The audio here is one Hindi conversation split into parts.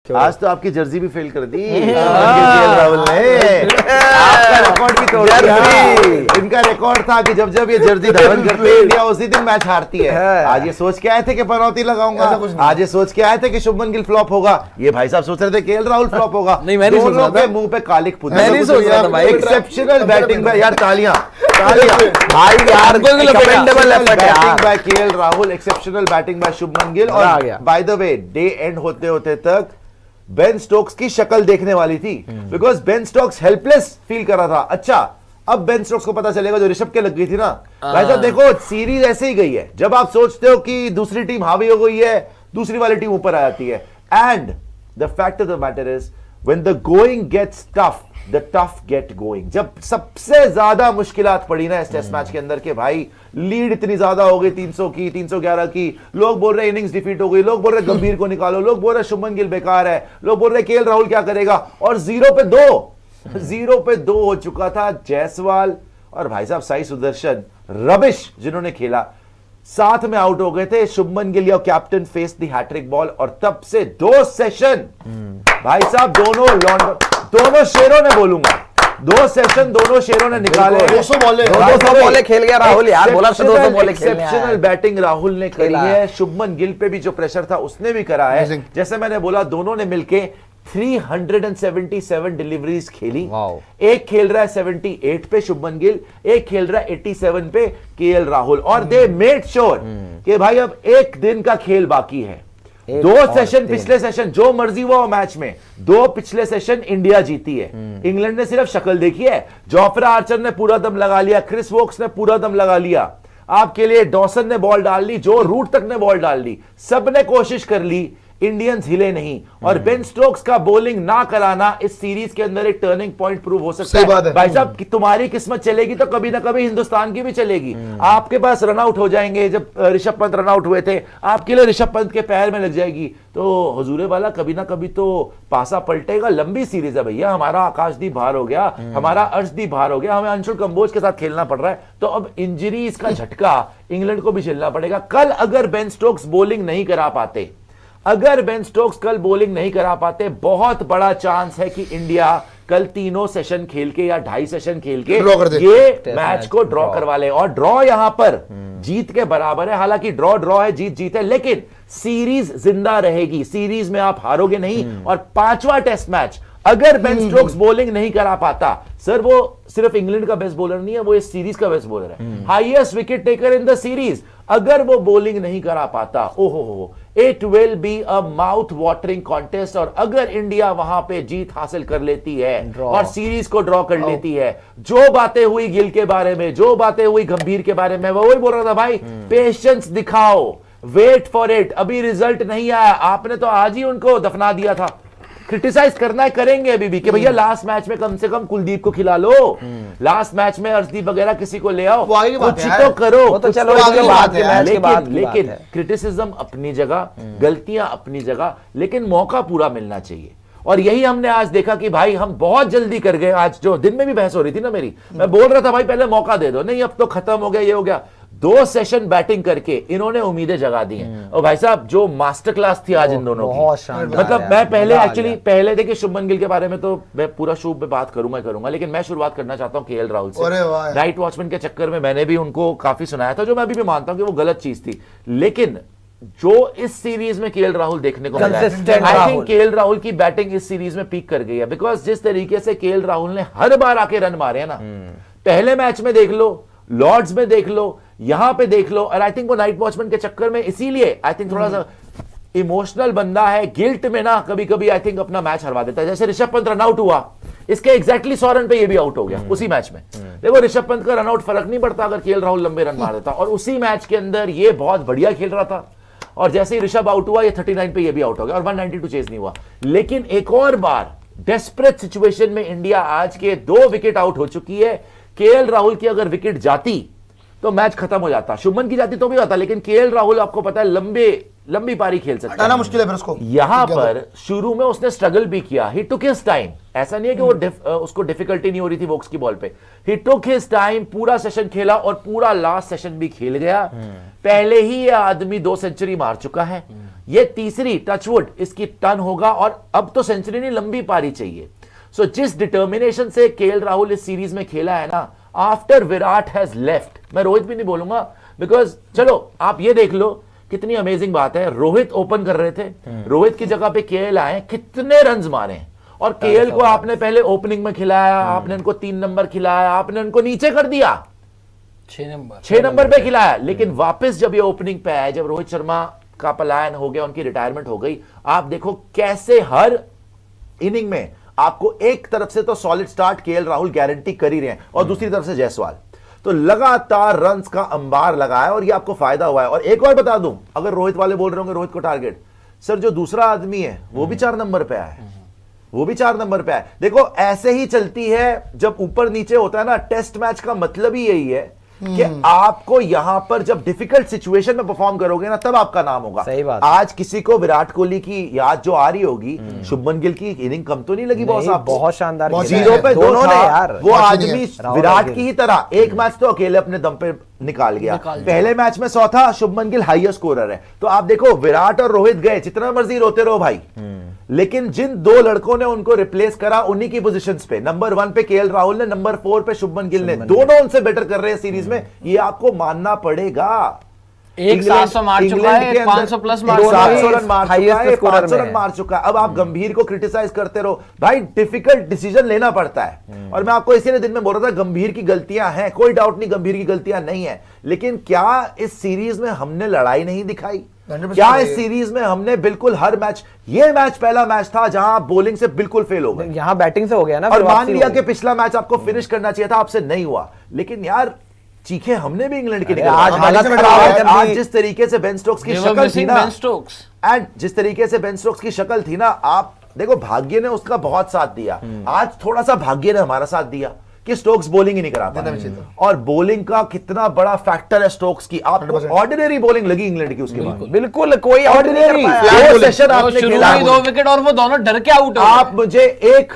आज तो आपकी जर्सी भी फेल कर दी राहुल ने, आपका रिकॉर्ड भी तोड़ दिया। इनका रिकॉर्ड था कि जब जब ये जर्सी धारण करते हैं इंडिया उसी दिन मैच हारती है। आज ये सोच के आए थे कि पनौती लगाऊंगा, आज ये सोच के आए थे कि शुभमन गिल फ्लॉप होगा, ये भाई साहब सोच रहे थे केएल राहुल फ्लॉप होगा। नहीं, मैं नहीं सोच रहा था। मुंह पे कालिक पुत, मैं नहीं सोच रहा था भाई। एक्सेप्शनल बैटिंग बाय, यार तालियां तालियां भाई यार, कमेंडेबल एफर्ट है batting by KL Rahul, exceptional batting by Shubman Gill. और by the way day end होते होते तक बेन स्टोक्स की शक्ल देखने वाली थी, because Ben Stokes helpless feel कर रहा था। अच्छा, अब बेन स्टोक्स को पता चलेगा जो ऋषभ के लग गई थी ना भाई साहब। देखो सीरीज ऐसे ही गई है, जब आप सोचते हो कि दूसरी टीम हावी हो गई है, दूसरी वाली टीम ऊपर आ जाती है। And the fact of the matter is when the going gets tough, the tough get going. जब सबसे ज्यादा मुश्किलात पड़ी ना इस टेस्ट मैच के अंदर के भाई लीड इतनी ज्यादा हो गई 300 की, 311 की, लोग बोल रहे इनिंग्स डिफीट हो गई, लोग बोल रहे गंभीर को निकालो, लोग बोल रहे शुभमन गिल बेकार है, लोग बोल रहे केएल राहुल क्या करेगा, और 0 पे 2 हो चुका था। जायसवाल और भाई साहब साई सुदर्शन रबिश जिन्होंने खेला, साथ में आउट हो गए थे। शुभमन गिल या captain face the hat trick ball, और तब से 2 सेशन भाई साहब दोनों शेरों ने, बोलूंगा 2 सेशन दोनों शेरों ने निकाले। 200 बॉलें खेल गया राहुल यार, बोला 200 बॉलें खेलने आया। एक्सेप्शनल बैटिंग राहुल ने करी है, शुभमन गिल पे भी जो प्रेशर था उसने भी करा है। जैसे मैंने बोला दोनों ने मिलके 377 डिलीवरीज खेली। एक खेल रहा है 78 पे शुभमन गिल, एक खेल रहा है 87 पे केएल राहुल, और दे मेड श्योर कि भाई अब एक दिन का खेल बाकी है। 2 सेशन पिछले सेशन जो मर्जी हुआ मैच में, 2 पिछले सेशन इंडिया जीती है। इंग्लैंड ने सिर्फ शक्ल देखी है, जोफ्रा आर्चर ने पूरा दम लगा लिया, क्रिस वोक्स ने पूरा दम लगा लिया, आपके लिए डॉसन ने बॉल डाल ली, जो रूट तक ने बॉल डाल ली, सबने कोशिश कर ली, इंडियंस हिले नहीं। और बेन स्टोक्स का बॉलिंग ना कराना इस सीरीज के अंदर एक टर्निंग पॉइंट प्रूव हो सकता है। भाई साहब तुम्हारी किस्मत चलेगी तो कभी ना कभी हिंदुस्तान की भी चलेगी। आपके पास रन आउट हो जाएंगे, जब ऋषभ पंत रन आउट हुए थे आपके लिए ऋषभ पंत के पैर में लग जाएगी, तो हुजूरे वाला कभी ना कभी तो पासा पलटेगा। लंबी सीरीज है भैया, हमारा आकाशदीप बाहर हो गया, हमारा अर्शदीप बाहर हो गया, हमें अंशुल कंबोज के साथ खेलना पड़ रहा है, तो अब इंजरीज का झटका इंग्लैंड को भी झेलना पड़ेगा। कल अगर बेन स्टोक्स बॉलिंग नहीं करा पाते, अगर बेन स्टोक्स कल बॉलिंग नहीं करा पाते, बहुत बड़ा चांस है कि इंडिया कल 3 सेशन खेल के या 2.5 सेशन खेल के ये मैच को ड्रॉ करवा ले। और ड्रॉ यहां पर जीत के बराबर है, हालांकि ड्रॉ है, जीत है, लेकिन सीरीज जिंदा रहेगी। सीरीज में आप हारोगे नहीं। और 5वां टेस्ट मैच अगर बेन स्टोक्स बॉलिंग नहीं करा पाता, सर वो सिर्फ इंग्लैंड का बेस्ट बॉलर नहीं है, वो इस सीरीज का बेस्ट बॉलर है, highest wicket taker in the series. अगर वो बॉलिंग नहीं करा पाता, ओहो, it will be a mouth watering contest. और अगर इंडिया वहां पे जीत हासिल कर लेती है और सीरीज को ड्रॉ कर लेती है, जो बातें हुई गिल के बारे में, जो बातें हुई गंभीर के बारे में, वही बोल रहा था भाई, पेशेंस दिखाओ, वेट फॉर इट। अभी रिजल्ट नहीं आया, आपने तो आज ही उनको दफना दिया था। क्रिटिसाइज करना है, करेंगे अभी भी कि भैया लास्ट मैच में कम से कम कुलदीप को खिला लो, लास्ट मैच में अर्शदीप वगैरह किसी को ले आओ, कुछ तो करो, वो तो चलो लेकिन क्रिटिसिज्म अपनी जगह, गलतियां अपनी जगह, लेकिन मौका पूरा मिलना चाहिए। और यही हमने आज देखा कि भाई हम बहुत जल्दी कर गए। आज जो दिन में भी बहस हो रही थी ना मेरी, मैं बोल रहा था भाई पहले मौका दे दो, नहीं अब तो खत्म हो गया, ये हो गया। 2 सेशन बैटिंग करके इन्होंने उम्मीदें जगा दी हैं। और भाई साहब जो मास्टर क्लास थी आज इन दोनों की, मतलब मैं पहले देखिए शुभमन गिल के बारे में तो मैं पूरा शो पे बात करूंगा, लेकिन मैं शुरुआत करना चाहता हूं केएल राहुल से। नाइट वॉचमैन के चक्कर में मैंने भी उनको काफी सुनाया था, जो मैं अभी भी मानता हूं कि वो गलत चीज थी, लेकिन जो इस सीरीज में केएल राहुल देखने को मिला है, आई थिंक केएल राहुल की बैटिंग इस सीरीज में पीक कर गई है। बिकॉज जिस तरीके से केएल राहुल ने हर बार आके रन मारे हैं ना, पहले मैच में देख लो, लॉर्ड्स में देख लो, यहां पे देख लो, और आई थिंक वो नाइट वॉचमैन के चक्कर में इसीलिए आई थिंक थोड़ा सा इमोशनल बंदा है, गिल्ट में ना कभी कभी आई थिंक अपना मैच हरवा देता है। जैसे ऋषभ पंत रन आउट हुआ, इसके एग्जैक्टली 100 रन पे ये भी आउट हो गया उसी मैच में। देखो ऋषभ पंत का रन आउट फर्क नहीं पड़ता अगर केएल राहुल लंबे रन मार देता, और उसी मैच के अंदर ये बहुत बढ़िया खेल रहा था, और जैसे ही ऋषभ आउट हुआ, ये 39 पे ये भी आउट हो गया, और 192 चेज नहीं हुआ। लेकिन एक और बार डेस्परेट सिचुएशन में इंडिया आज के 2 विकेट आउट हो चुकी है। केएल राहुल की अगर विकेट जाती तो मैच खत्म हो जाता, शुभमन की जाती तो भी होता, लेकिन केएल राहुल आपको पता है लंबे लंबी पारी खेल सकता हटाना है। मुश्किल है फिर उसको। यहां पर शुरू में उसने स्ट्रगल भी किया, ही टुक हिज टाइम, ऐसा नहीं है कि वो उसको डिफिकल्टी नहीं हो रही थी वोक्स की बॉल पे, ही टुक हिज टाइम, पूरा सेशन खेला और पूरा लास्ट सेशन भी खेल गया। पहले ही ये आदमी 2 सेंचुरी मार चुका है, ये तीसरी टचवुड इसकी टर्न होगा और अब तो सेंचुरी नहीं लंबी पारी चाहिए। सो जिस डिटर्मिनेशन से केएल राहुल इस सीरीज में खेला है ना, आफ्टर विराट हैज लेफ्ट, मैं रोहित भी नहीं बोलूंगा बिकॉज चलो आप ये देख लो कितनी अमेजिंग बात है, रोहित ओपन कर रहे थे, रोहित की जगह पे केएल आए, कितने रन्स मारे और केएल को आपने पहले ओपनिंग में खिलाया, आपने उनको 3 नंबर खिलाया, आपने उनको नीचे कर दिया 6 नंबर पे खिलाया, लेकिन वापस जब ये ओपनिंग पे आया, जब रोहित शर्मा का पलायन हो गया, उनकी रिटायरमेंट हो गई, आप देखो कैसे हर इनिंग में आपको एक तरफ से तो solid start KL Rahul guarantee कर ही रहे हैं और दूसरी तरफ से जायसवाल, तो लगातार रन्स का अंबार लगाया और ये आपको फायदा हुआ है। और एक और बता दूं, अगर रोहित वाले बोल रहे होंगे रोहित को टारगेट, सर जो दूसरा आदमी है वो भी 4 नंबर पे आया है, वो भी 4 नंबर पे आया। देखो ऐसे ही चलती है जब ऊपर नीचे होता है ना, टेस्ट मैच का मतलब ही यही है कि आपको यहां पर जब डिफिकल्ट सिचुएशन में परफॉर्म करोगे ना, तब आपका नाम होगा। सही बात। आज किसी को विराट कोहली की याद जो आ रही होगी, शुभमन गिल की इनिंग कम तो नहीं लगी बॉस आपको? बहुत शानदार बहुत खेला है। 0 पे 2 दोनों ने था, यार, वो आदमी राहुल विराट गिल। की ही तरह एक मैच तो अकेले अपने दम पे निकाल गया, पहले मैच में 100 था, शुभमन गिल हाईएस्ट स्कोरर है। तो आप देखो विराट और रोहित गए, जितना मर्जी रोते रहो भाई, लेकिन जिन 2 लड़कों ने उनको रिप्लेस करा उन्हीं की पोजीशंस पे, नंबर 1 पे केएल राहुल ने, नंबर 4 पे शुभमन गिल ने, दोनों उनसे बेटर कर रहे हैं सीरीज में, ये आपको मानना पड़ेगा। एक 700 मार चुका है, एक 500 प्लस मार चुका है, 700 रन मार चुका highest है, scorer 500 में रन है। मार चुका है। अब आप गंभीर को क्रिटिसाइज करते रहो भाई, डिफिकल्ट डिसीजन लेना पड़ता है। और मैं आपको इसीलिए दिन में बोल रहा था गंभीर की गलतियां हैं, कोई डाउट नहीं गंभीर की गलतियां नहीं है, लेकिन क्या इस सीरीज में हमने लड़ाई नहीं दिखाई? 100% क्या इस सीरीज में हमने बिल्कुल हर मैच, ये मैच पहला मैच था जहां आप बॉलिंग से बिल्कुल फेल हो गए, यहाँ बैटिंग से हो गया ना, और फिर मान वापसी लिया हो कि गई। पिछला मैच आपको फिनिश करना चाहिए था, आपसे नहीं हुआ, लेकिन यार चीखे हमने भी इंग्लैंड की अरे निकल आज हालत खराब है जब आज भी- जिस तरीके से बेन स्टोक्स की They were शक्ल थी missing ना, Ben Stokes. एंड जिस तरीके से बेन स्टोक्स की शक्ल थी ना, आप देखो भाग्य ने उसका बहुत साथ दिया, आज थोड़ा सा भाग्य ने हमारा साथ दिया कि स्टोक्स बॉलिंग ही नहीं करा देना भी चाहिए पाया, और बॉलिंग का कितना बड़ा फैक्टर है स्टोक्स की। आपको 100% ऑर्डिनरी बॉलिंग लगी इंग्लैंड की उसके बाद, बिल्कुल कोई आउट नहीं कर ऑर्डिनरी पाया। दो सेशन वो आपने शुरू खेला। में 2 विकेट और वो दोनों डर के आउट हो आप मुझे एक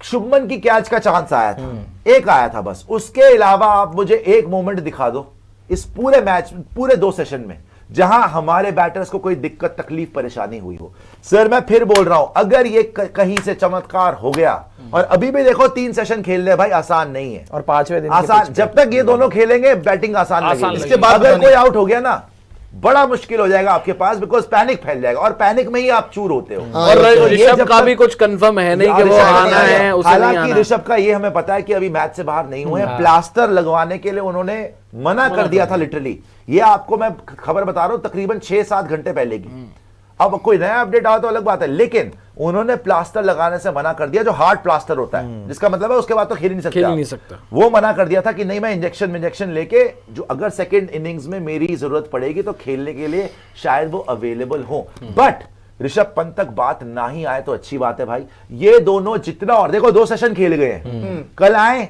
शुभमन की कैच का चांस आया था, एक आया था बस, उसके अलावा आप मुझे एक मोमेंट दिखा दो इस पूरे मैच, पूरे 2 सेशन में, जहां हमारे बैटर्स को कोई दिक्कत तकलीफ परेशानी हुई हो। सर मैं फिर बोल रहा हूं, अगर ये कहीं से चमत्कार हो गया, और अभी भी देखो 3 सेशन खेलने भाई आसान नहीं है, और 5वें दिन आसान जब तक ये दोनों खेलेंगे बैटिंग आसान लगेगी, लगेगी। इसके बाद अगर कोई आउट हो गया ना, बड़ा मुश्किल हो जाएगा आपके पास, बिकॉज पैनिक फैल जाएगा, और पैनिक में ही आप चूर होते हो। हाँ, और तो ये ऋषभ जब का तक- भी कुछ कंफर्म है नहीं कि वो आना है, उसे नहीं हालांकि आना। ऋषभ का ये हमें पता है कि अभी मैच से बाहर नहीं हुए हैं, प्लास्टर लगवाने के लिए उन्होंने मना कर दिया था लिटरली, ये आपको मैं खबर बता रहा हूं तकरीबन 6-7 घंटे पहले की। अब कोई नया अपडेट आया तो अलग बात है, लेकिन उन्होंने प्लास्टर लगाने से मना कर दिया, जो हार्ड प्लास्टर होता है, जिसका मतलब है उसके बाद तो खेल ही नहीं सकते खेल ही आप। नहीं सकता। वो मना कर दिया था कि नहीं मैं इंजेक्शन लेके, जो अगर सेकंड इनिंग्स में मेरी जरूरत पड़ेगी तो खेलने के लिए शायद वो अवेलेबल हो। बट ऋषभ पंत तक बात ना ही आए तो अच्छी बात है भाई, ये दोनों जितना, और देखो 2 सेशन खेल गए हैं, कल आए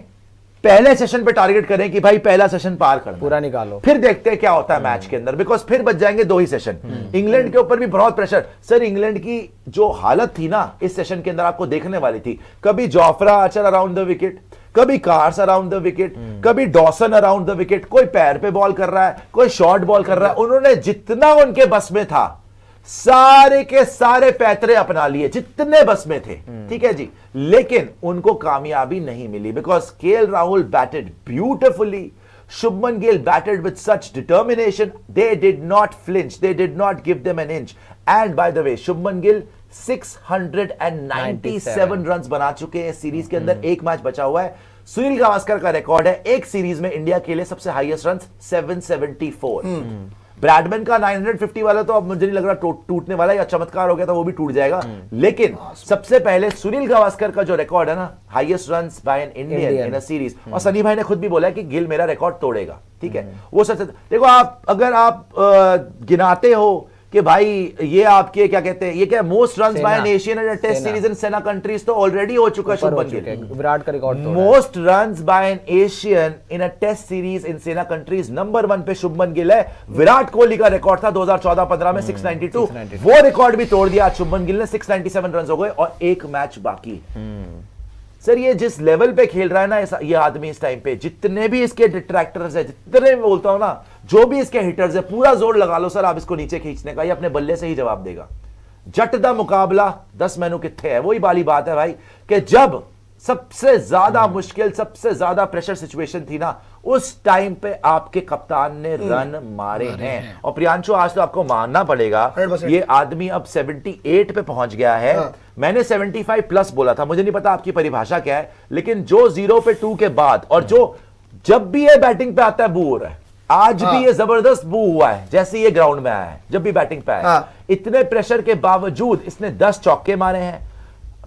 पहले सेशन पे टारगेट करें कि भाई पहला सेशन पार करना, पूरा निकालो, फिर देखते हैं क्या होता है मैच के अंदर, बिकॉज फिर बच जाएंगे 2 ही सेशन। इंग्लैंड के ऊपर भी बहुत प्रेशर, सर इंग्लैंड की जो हालत थी ना इस सेशन के अंदर आपको देखने वाली थी, कभी Jofra Archer around the wicket, कभी कार्स अराउंड द विकेट, कभी डॉसन अराउंड द विकेट, कोई पैर पे बॉल कर रहा है, कोई शॉर्ट बॉल कर रहा है, उन्होंने जितना उनके बस में था सारे के सारे पैतरे अपना लिए जितने बस में थे, ठीक है जी, लेकिन उनको कामयाबी नहीं मिली, because KL Rahul batted beautifully, Shubman Gill batted with such determination, they did not flinch, they did not give them an inch, and by the way Shubman Gill 697 runs बना चुके हैं सीरीज के अंदर, एक मैच बचा हुआ है। सुनील गावस्कर का रिकॉर्ड है एक सीरीज में इंडिया के लिए सबसे हाईएस्ट रन्स 774। ब्रैडमैन का 950 वाला तो अब मुझे नहीं लग रहा टूटने वाला, या चमत्कार हो गया तो वो भी टूट जाएगा, लेकिन सबसे पहले सुनील गावस्कर का जो रिकॉर्ड है ना, highest runs by an Indian in a series, और सनी भाई ने खुद भी बोला कि गिल मेरा रिकॉर्ड तोड़ेगा, ठीक है, वो सच। देखो आप अगर आप गिनाते हो कि भाई ये आपके क्या कहते हैं, ये क्या most runs by an Asian in a test series in SENA countries तो ऑलरेडी हो चुका है शुभमन गिल। विराट का रिकॉर्ड तोड़ा है। Most runs by an Asian in a test series in SENA countries number 1 पे शुभमन गिल है। विराट कोहली का रिकॉर्ड था 2014-15 में 692, वो रिकॉर्ड भी तोड़ दिया शुभमन गिल ने। 697 रन हो गए और एक मैच बाकी। सर ये जिस लेवल पे खेल रहा है ना ये आदमी इस टाइम पे, जितने भी इसके डिट्रैक्टर्स है, जितने मैं बोलता हूं ना, जो भी इसके हिटर्स है, पूरा जोर लगा लो सर आप इसको नीचे खींचने का, ये अपने बल्ले से ही जवाब देगा। जट दा मुकाबला 10 मैनू कित्थे है, वही वाली बात है भाई कि जब सबसे ज्यादा मुश्किल, सबसे ज्यादा प्रेशर सिचुएशन थी ना, उस टाइम पे आपके कप्तान ने रन मारे हैं। और प्रियांशु आज तो आपको मानना पड़ेगा, ये आदमी अब 78 पे पहुंच गया है। मैंने 75 प्लस बोला था, मुझे नहीं पता आपकी परिभाषा क्या है, लेकिन जो 0 पे 2 के बाद और जो जब भी ये बैटिंग पे आता है बू हो रहा है। आज भी ये जबरदस्त बू हुआ है जैसे ये ग्राउंड में आया है, जब भी बैटिंग पे आया। इतने प्रेशर के बावजूद इसने 10 चौके मारे हैं,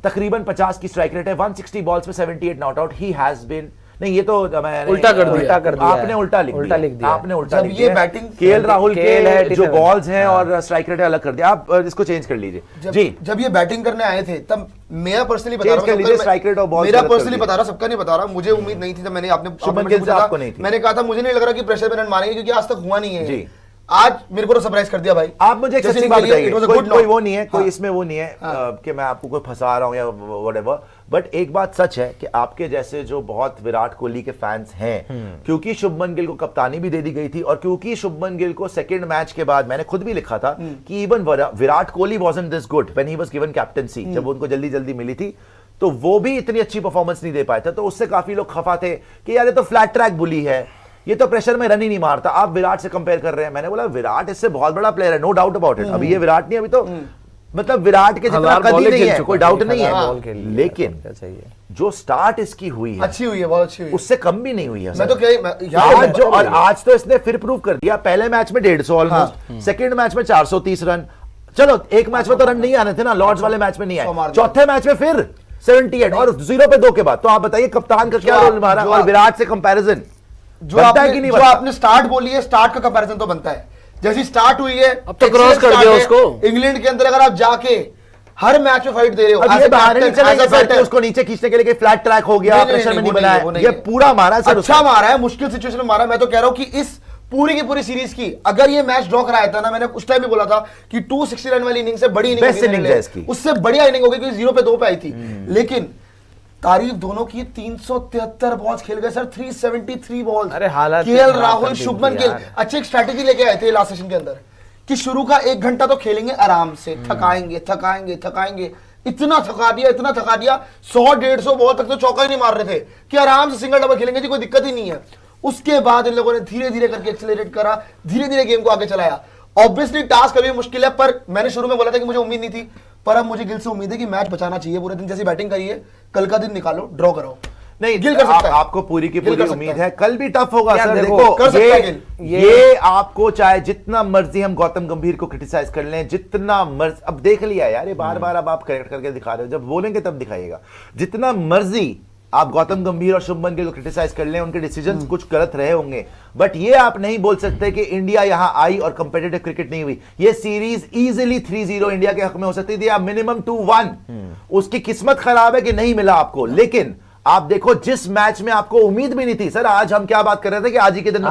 तकरीबन 50 की स्ट्राइक रेट है, 160 बॉल्स पे 78 not out. He has been, नहीं ये तो मैंने उल्टा कर दिया आपने उल्टा लिख दिया आपने उल्टा लिख दिया। ये बैटिंग केएल राहुल के जो बॉल्स हैं और स्ट्राइक रेट अलग कर दिया, आप इसको चेंज कर लीजिए जी। जब ये बैटिंग करने आए थे तब मैं पर्सनली बता रहा हूं, स्ट्राइक रेट और बॉल मेरा पर्सनली बता रहा, सबका नहीं बता रहा, मुझे उम्मीद नहीं थी। जब मैंने आपने शुभमन गिल से आपको नहीं थी, मैंने कहा था मुझे नहीं लग रहा कि प्रेशर पे रन मारेंगे क्योंकि आज तक हुआ नहीं है जी। आज मेरे को तो सरप्राइज कर दिया भाई। आप मुझे एक सच्ची बात बताइए, कोई वो नहीं है, कोई इसमें वो नहीं है कि मैं आपको कोई फंसा रहा हूं या व्हाटएवर, बट एक बात सच है कि आपके जैसे जो बहुत विराट कोहली के फैंस हैं, क्योंकि शुभमन गिल को कप्तानी भी दे दी गई थी और क्योंकि शुभमन गिल को सेकंड मैच के बाद मैंने खुद भी लिखा था कि even Virat Kohli wasn't this good when he was given captaincy, जब उनको जल्दी जल्दी मिली थी तो वो भी इतनी अच्छी परफॉर्मेंस नहीं दे पाए थे, तो उससे काफी लोग खफा थे कि यार ये तो फ्लैट ट्रैक बुली है, ये तो प्रेशर में रन ही नहीं मारता। आप विराट से कंपेयर कर रहे हैं, मैंने बोला विराट इससे बहुत बड़ा प्लेयर है, नो डाउट अबाउट इट। अभी ये विराट नहीं, अभी तो मतलब विराट के जितना कभी नहीं है, कोई डाउट नहीं है, लेकिन जो स्टार्ट इसकी हुई है अच्छी हुई है, बहुत अच्छी हुई है, उससे कम भी नहीं हुई है। मैं तो आज तो इसने फिर प्रूव कर दिया, पहले मैच में 150 ऑलमोस्ट, सेकंड मैच में 430 रन, चलो एक मैच में तो रन नहीं आने थे ना, लॉर्ड्स वाले मैच में नहीं आए, चौथे मैच में फिर 78 और 0 पे 2 के बाद। तो आप बताइए कप्तान का क्या रोल निभा रहा है और विराट से कंपैरिजन जो आपने स्टार्ट बोली है, स्टार्ट का कंपैरिजन तो बनता है। जैसी स्टार्ट हुई है अब तो क्रॉस कर दिया उसको। इंग्लैंड के अंदर अगर आप जाके हर मैच में फाइट दे रहे हो, अब ये बाहर नहीं चलेगा सर कि उसको नीचे खींचने के लिए फ्लैट ट्रैक हो गया, प्रेशर में नहीं बनाया, ये पूरा मारा सर, अच्छा मारा है, मुश्किल सिचुएशन में मारा। मैं तो कह रहा हूं कि इस पूरी की पूरी सीरीज की अगर ये मैच ड्रॉ कराया था ना, मैंने उस टाइम भी बोला था कि 260 रन वाली इनिंग से बड़ी इनिंग है, उससे बढ़िया इनिंग होगी क्योंकि 0 पे 2 पे आई थी। लेकिन तारीफ दोनों की, 373 बॉल्स खेल गए सर, 373 बॉल्स। अरे हालात केएल राहुल, शुभमन गिल अच्छी एक स्ट्रैटेजी लेके आए थे लास्ट सेशन के अंदर कि शुरू का 1 घंटा तो खेलेंगे आराम से, थकाएंगे, इतना थका दिया 100-150 बॉल तक तो चौका ही नहीं मार रहे थे कि आराम से सिंगल डबल खेलेंगे जी, कोई दिक्कत ही नहीं है। उसके बाद इन लोगों ने धीरे धीरे करके एक्सेलरेट करा, धीरे धीरे गेम को आगे चलाया। ऑब्वियसली टास्क अभी मुश्किल है, पर मैंने शुरू में बोला था कि मुझे उम्मीद नहीं थी, पर अब मुझे गिल से उम्मीद है कि मैच बचाना चाहिए। पूरे दिन जैसी बैटिंग करी है, कल का दिन निकालो, ड्रॉ कराओ। नहीं गिल कर सकता है, आपको पूरी की पूरी उम्मीद है, कल भी टफ होगा सर। देखो कर सकता है गिल। ये आपको चाहे जितना मर्जी हम गौतम गंभीर को क्रिटिसाइज कर लें, जितना मर्जी, अब देख लिया यार, ये बार बार अब आप करेक्ट करके दिखा रहे हो, जब बोलेंगे तब दिखाइएगा। जितना मर्जी आप गौतम गंभीर और शुभमन गिल को क्रिटिसाइज कर लें, उनके डिसीजन कुछ गलत रहे होंगे, बट ये आप नहीं बोल सकते कि इंडिया यहां आई और कंपेटिटिव क्रिकेट नहीं हुई। ये सीरीज इजीली 3-0 इंडिया के हक में हो सकती थी, आप मिनिमम 2-1। उसकी किस्मत खराब है कि नहीं मिला आपको, लेकिन आप देखो जिस मैच में आपको उम्मीद भी नहीं थी सर, आज हम क्या बात कर रहे थे कि आज ही के दिन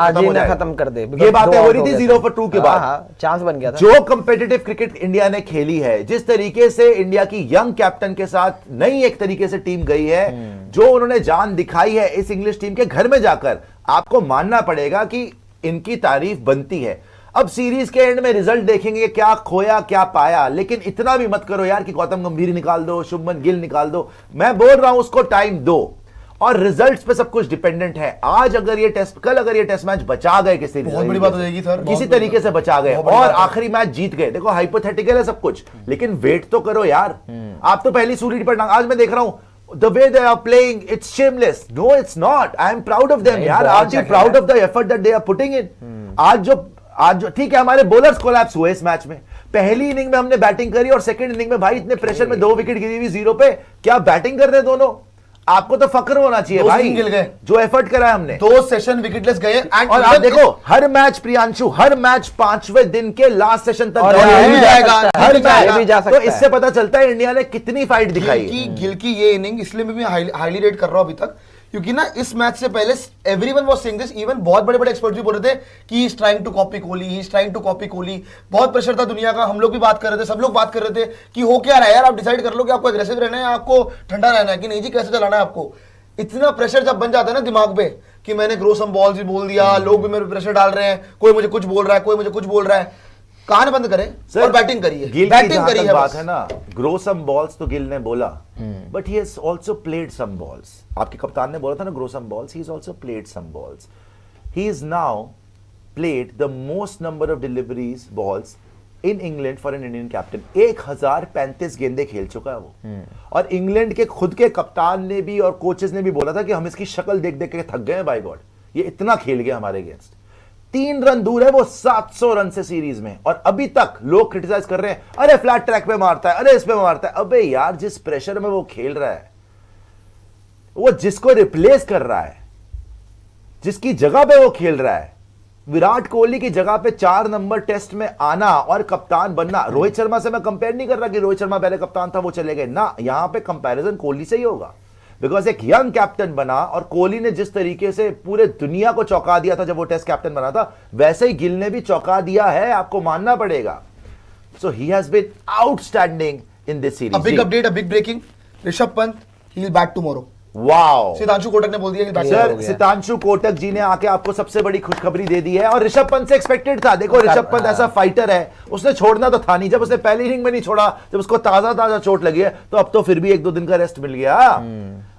खत्म कर दे, ये बातें हो रही थी 0-2 के बाद, चांस बन गया था। जो कंपेटिटिव क्रिकेट इंडिया ने खेली है, जिस तरीके से इंडिया की यंग कैप्टन के साथ नई एक तरीके से टीम गई है, जो उन्होंने जान दिखाई है इस इंग्लिश टीम के घर में जाकर, आपको मानना पड़ेगा कि इनकी तारीफ बनती है। अब सीरीज के एंड में रिजल्ट देखेंगे, क्या खोया क्या पाया, लेकिन इतना भी मत करो यार कि गौतम गंभीर निकाल दो, शुभमन गिल निकाल दो। मैं बोल रहा हूं उसको टाइम दो, और रिजल्ट्स पे सब कुछ डिपेंडेंट है। आज अगर ये कल अगर ये टेस्ट मैच बचा गए किसी बहुत बड़ी बात हो जाएगी सर, किसी तरीके से बचा गए और आखिरी मैच जीत गए, देखो हाइपोथेटिकल है सब कुछ, लेकिन वेट तो करो यार। आप तो पहली सूली पर, आज मैं देख रहा हूं the way they are playing, it's shameless. No, it's not. I am proud of them यार। Aren't you proud of the effort that they are putting in? आज जो ठीक है, हमारे बॉलर्स कोलैप्स हुए इस मैच में। पहली इनिंग में हमने बैटिंग करी और सेकंड इनिंग में भाई इतने प्रेशर में 2 विकेट गिरी हुई 0 पे, क्या बैटिंग कर रहे दोनों। आपको तो फक्र होना चाहिए दो भाई, सीजन गिल गए। जो एफर्ट करा है हमने। 2 सेशन विकेटलेस गए एंड और आप देखो हर मैच प्रियांशु, हर मैच 5वें दिन के लास्ट सेशन तक और दौड़े ये हैं। भी जाएगा, हर ये भी जाएगा, मैच। ये भी जा तो सकता इससे पता चलता है इंडिया ने कितनी फाइट दिखाई है। गिल की ये इनिंग इसलिए मैं हाईली रेट कर रहा हूं अभी तक, क्योंकि ना इस मैच से पहले everyone was saying this, even बहुत बड़े बड़े एक्सपर्ट्स भी बोल रहे थे कि he is trying to copy Kohli, he is trying to copy Kohli. बहुत प्रेशर था दुनिया का, हम लोग भी बात कर रहे थे, सब लोग बात कर रहे थे कि हो क्या रहा है यार, आप डिसाइड कर लो कि आपको एग्रेसिव रहना है, आपको ठंडा रहना है कि नहीं जी, कैसे चलाना है आपको। इतना प्रेशर जब बन जाता है ना दिमाग पे कि मैंने ग्रो सम बॉल्स भी बोल दिया, लोग भी मेरे पे प्रेशर डाल रहे हैं, कोई मुझे कुछ बोल रहा है, कोई मुझे कुछ बोल रहा है, कान बंद करें और बैटिंग करिए। गिल की बैटिंग जहां करिए तक बात बस। है ना, ग्रो सम बॉल्स तो गिल ने बोला, but he has also played some balls. आपके कप्तान ने बोला था ना grow some balls, he has also played some balls. He is now played the most number of deliveries balls in England for an Indian captain. 1035 गेंदे खेल चुका है वो। और इंग्लैंड के खुद के कप्तान ने भी और कोचेस ने भी बोला था कि हम इसकी शक्ल देख देख के थक गए हैं, बाय गॉड ये इतना खेल गया हमारे अगेंस्ट। 3 रन दूर है वो 700 रन से सीरीज में, और अभी तक लोग क्रिटिसाइज कर रहे हैं, अरे फ्लैट ट्रैक पे मारता है, अरे इस पे मारता है। अबे यार, जिस प्रेशर में वो खेल रहा है, वो जिसको रिप्लेस कर रहा है, जिसकी जगह पे वो खेल रहा है, विराट कोहली की जगह पे 4 नंबर टेस्ट में आना और कप्तान बनना। रोहित शर्मा से मैं कंपेयर नहीं कर रहा कि रोहित शर्मा पहले कप्तान था वो चले गए ना, यहां पे कंपैरिजन कोहली से ही होगा, बिकॉज एक यंग कैप्टन बना और कोहली ने जिस तरीके से पूरे दुनिया को चौंका दिया था जब वो टेस्ट कैप्टन बना था, वैसे ही गिल ने भी चौंका दिया है, आपको मानना पड़ेगा। So he has been outstanding in this series. A big update, a big breaking. Rishabh Pant, he will bat tomorrow. Wow, Sitanshu Kotak ने बोल दिया कि bat sir tomorrow. Sitanshu Kotak ji ने आके आपको सबसे बड़ी खुशखबरी दे दी है, और ऋषभ पंत से एक्सपेक्टेड था। देखो ऋषभ पंत ऐसा फाइटर है, उसने छोड़ना तो था नहीं। जब उसने पहली इनिंग में नहीं छोड़ा, जब उसको ताजा ताजा चोट लगी है, तो अब तो फिर भी 1-2 दिन का रेस्ट मिल गया।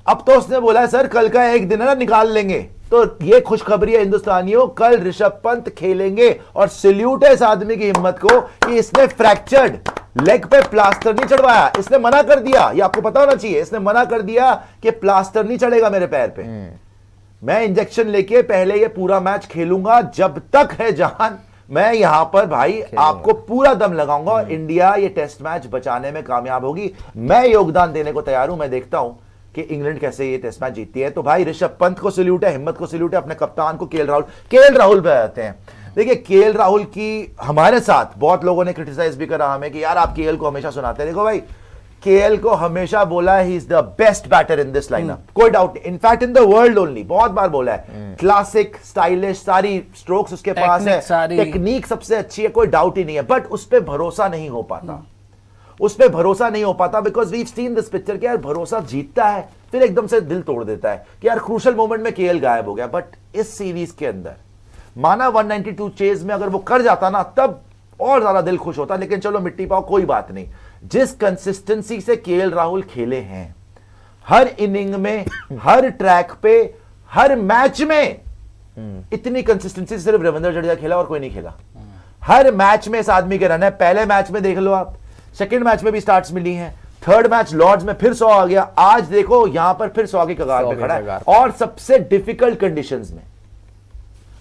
अब तो उसने बोला है सर कल का एक दिन है ना, निकाल लेंगे। तो ये खुशखबरी है हिंदुस्तानियों, कल ऋषभ पंत खेलेंगे। और सैल्यूट है इस आदमी की हिम्मत को कि इसने फ्रैक्चर्ड लेग पे प्लास्टर नहीं चढ़वाया, इसने मना कर दिया। ये आपको पता होना चाहिए, इसने मना कर दिया कि प्लास्टर नहीं चढ़ेगा मेरे पैर पे, मैं इंजेक्शन लेके पहले ये पूरा मैच खेलूंगा, जब तक है जान मैं यहां पर भाई आपको पूरा दम लगाऊंगा और इंडिया ये टेस्ट मैच बचाने में कामयाब होगी। मैं योगदान देने को तैयार हूं, मैं देखता हूं कि इंग्लैंड कैसे ये टेस्ट मैच जीतती है। तो भाई ऋषभ पंत को सैल्यूट है, हिम्मत को सैल्यूट है, अपने कप्तान को केएल राहुल पे आते हैं। देखिए केएल राहुल की हमारे साथ बहुत लोगों ने क्रिटिसाइज भी करा हमें कि यार आप केएल को हमेशा सुनाते हैं। देखो भाई, केएल को हमेशा बोला है he is the best batter in this lineup, कोई डाउट नहीं, in fact in the world only, बहुत बार बोला है। क्लासिक, स्टाइलिश, सारी स्ट्रोक्स उसके पास है, टेक्निक सबसे अच्छी है, कोई डाउट ही नहीं है, बट उस पर भरोसा नहीं हो पाता। उस पर भरोसा नहीं हो पाता because we've seen this picture कि यार भरोसा जीतता है फिर एकदम से दिल तोड़ देता है कि यार क्रूशल मोमेंट में केएल गायब हो गया। बट इस सीरीज के अंदर माना 192 चेज में अगर वो कर जाता ना, तब और ज्यादा दिल खुश होता। लेकिन चलो मिट्टी पाओ, कोई बात नहीं। जिस कंसिस्टेंसी से केएल राहुल खेले हैं, हर इनिंग में, हर ट्रैक पे, हर मैच में, इतनी कंसिस्टेंसी सिर्फ रविंद्र जडेजा खेला और कोई नहीं खेला। हर मैच में इस आदमी के रन है। पहले मैच में देख लो आप, सेकंड मैच में भी स्टार्ट्स मिली हैं, थर्ड मैच लॉर्ड्स में फिर 100 आ गया, आज देखो यहां पर फिर 100 की कगार पे खड़ा है। और सबसे डिफिकल्ट कंडीशंस में,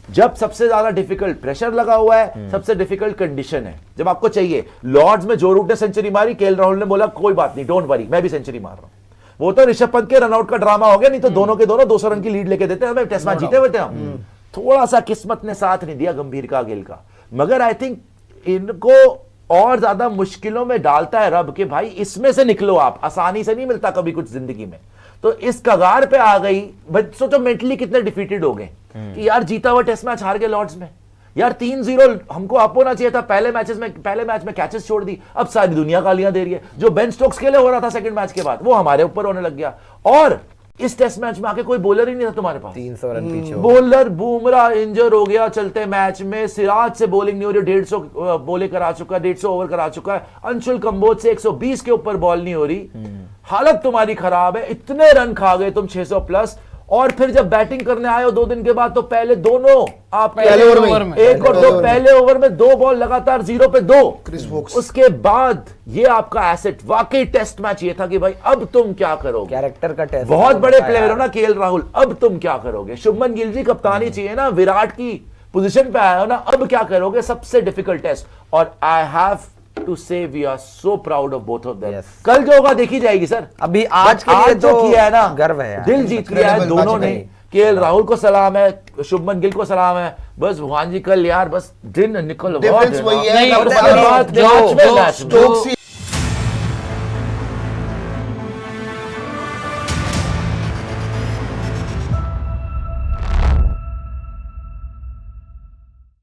जब सबसे ज्यादा डिफिकल्ट प्रेशर लगा हुआ है, सबसे डिफिकल्ट कंडीशन है, जब आपको चाहिए। लॉर्ड्स में जो रूट ने सेंचुरी मारी, केएल राहुल ने बोला कोई बात नहीं, डोंट वरी, मैं भी सेंचुरी मार रहा हूं। वो तो ऋषभ पंत के रनआउट का ड्रामा हो गया, नहीं तो दोनों के दोनों 200 रन की लीड लेके देते, हमें टेस्ट मैच जीते हुए थे हम। थोड़ा सा किस्मत ने साथ नहीं दिया गंभीर का, गिल का, मगर आई थिंक इनको और ज्यादा मुश्किलों में डालता है रब के भाई इसमें से निकलो आप। आसानी से नहीं मिलता कभी कुछ जिंदगी में। तो इस कगार पे आ गई, सोचो मेंटली कितने डिफीटेड हो गए कि यार जीता हुआ टेस्ट मैच हार गए लॉर्ड्स में, यार 3-0 हमको अप होना चाहिए था। पहले मैच में कैचेस छोड़ दी, अब सारी दुनिया गालियां दे रही है। जो बेन स्टोक्स के लिए हो रहा था सेकंड मैच के बाद, वो हमारे ऊपर होने लग गया। और इस टेस्ट मैच में आके कोई बॉलर ही नहीं था तुम्हारे पास, 300 रन पीछे। बॉलर बुमराह इंजर हो गया चलते मैच में, सिराज से बॉलिंग नहीं हो रही, 150 बॉले करा चुका है, 150 ओवर करा चुका है, अंशुल कंबोज से 120 के ऊपर बॉल नहीं हो रही। हालत तुम्हारी खराब है, इतने रन खा गए तुम 600 प्लस। और फिर जब बैटिंग करने आए हो 2 दिन के बाद, तो पहले दोनों आप पहले ओवर में एक और 2, पहले ओवर में 2 बॉल लगातार 0 पे 2, क्रिस वोक्स। उसके बाद ये आपका एसेट, वाकई टेस्ट मैच ये था कि भाई अब तुम क्या करोगे, कैरेक्टर का टेस्ट। बहुत बड़े प्लेयर हो ना केएल राहुल, अब तुम क्या करोगे। शुभमन गिल जी कप्तानी चाहिए ना, विराट की पोजीशन पे आए हो ना, अब क्या करोगे, सबसे डिफिकल्ट टेस्ट। और I have to say we are so proud of both of them. Yes. कल जो होगा देखी जाएगी सर। अभी आज But के लिए जो तो किया है ना, गर्व है यार। दिल जीत लिया है Incredible दोनों match ने। भाई। केएल राहुल को सलाम है, शुभमन गिल को सलाम है। बस भगवान जी कल यार बस दिन निकल डिफरेंस वही है नहीं, नंबर जो- वन, जो- स्टोक्स